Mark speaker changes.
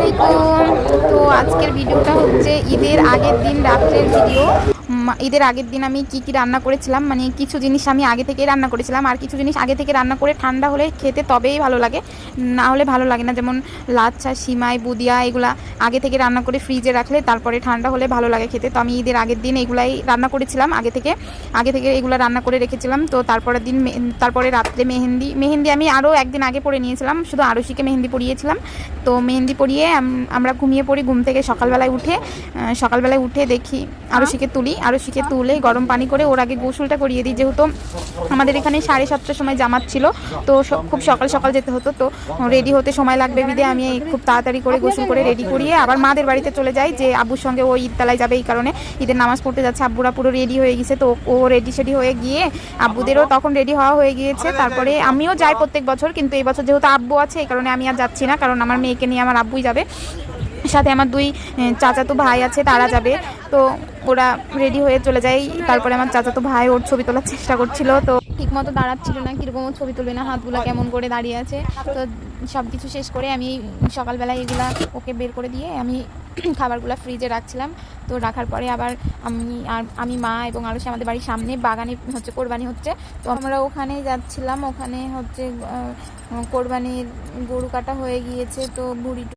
Speaker 1: আলাইকুম। তো আজকের ভিডিওটা হচ্ছে ঈদের আগের দিন রাত্রের ভিডিও। ঈদের আগের দিন আমি কি রান্না করেছিলাম, মানে কিছু জিনিস আমি আগে থেকেই রান্না করেছিলাম, আর কিছু জিনিস আগে থেকে রান্না করে ঠান্ডা হলে খেতে তবেই ভালো লাগে, না হলে ভালো লাগে না। যেমন লাচ্ছা, সিমাই, বুদিয়া, এগুলা আগে থেকে রান্না করে ফ্রিজে রাখলে তারপরে ঠান্ডা হলে ভালো লাগে খেতে। তো আমি ঈদের আগের দিন এগুলাই রান্না করেছিলাম, আগে থেকে এগুলো রান্না করে রেখেছিলাম। তো তারপরে রাত্রে মেহেন্দি আমি আরও একদিন আগে পরে নিয়েছিলাম, শুধু আরশিকে মেহেন্দি পরিয়েছিলাম। তো মেহেন্দি পরিয়ে আমরা ঘুমিয়ে পড়ি। ঘুম থেকে সকালবেলায় উঠে দেখি আরশিকে তুলে গরম পানি করে ওর আগে গোসলটা করিয়ে দিই, যেহেতু আমাদের এখানে 7:30টার সময় জামাত ছিল। তো খুব সকাল সকাল যেতে হতো, তো রেডি হতে সময় লাগবে বিদে আমি খুব তাড়াতাড়ি করে গোসল করে রেডি করিয়ে আবার মাদের বাড়িতে চলে যাই, যে আব্বুর সঙ্গে ও ঈদতলায় যাবে, এই কারণে ঈদের নামাজ পড়তে যাচ্ছে। আব্বুরা পুরো রেডি হয়ে গেছে, তো ও রেডি হয়ে গিয়ে আব্বুদেরও তখন রেডি হওয়া হয়ে গিয়েছে। তারপরে আমিও যাই প্রত্যেক বছর, কিন্তু এই বছর যেহেতু আব্বু আছে এই কারণে আমি আর যাচ্ছি না, কারণ আমার মেয়েকে নিয়ে আমার আব্বুই যাবে, সাথে আমার 2 চাচাতো ভাই আছে, তারা যাবে। তো ওরা রেডি হয়ে চলে যায়। তারপরে আমার চাচাতো ভাই ওর ছবি তোলার চেষ্টা করছিল, তো ঠিকমতো দাঁড়াচ্ছিল না, কীরকম ছবি তুলবে না, হাতগুলো কেমন করে দাঁড়িয়ে আছে। তো সব কিছু শেষ করে আমি সকালবেলায় এগুলা ওকে বের করে দিয়ে আমি খাবারগুলো ফ্রিজে রাখছিলাম। তো রাখার পরে আবার আমি মা এবং আরও আমাদের বাড়ির সামনে বাগানে হচ্ছে কোরবানি হচ্ছে, তো আমরা ওখানেই যাচ্ছিলাম। ওখানে হচ্ছে কোরবানির গরু কাটা হয়ে গিয়েছে, তো বুড়ি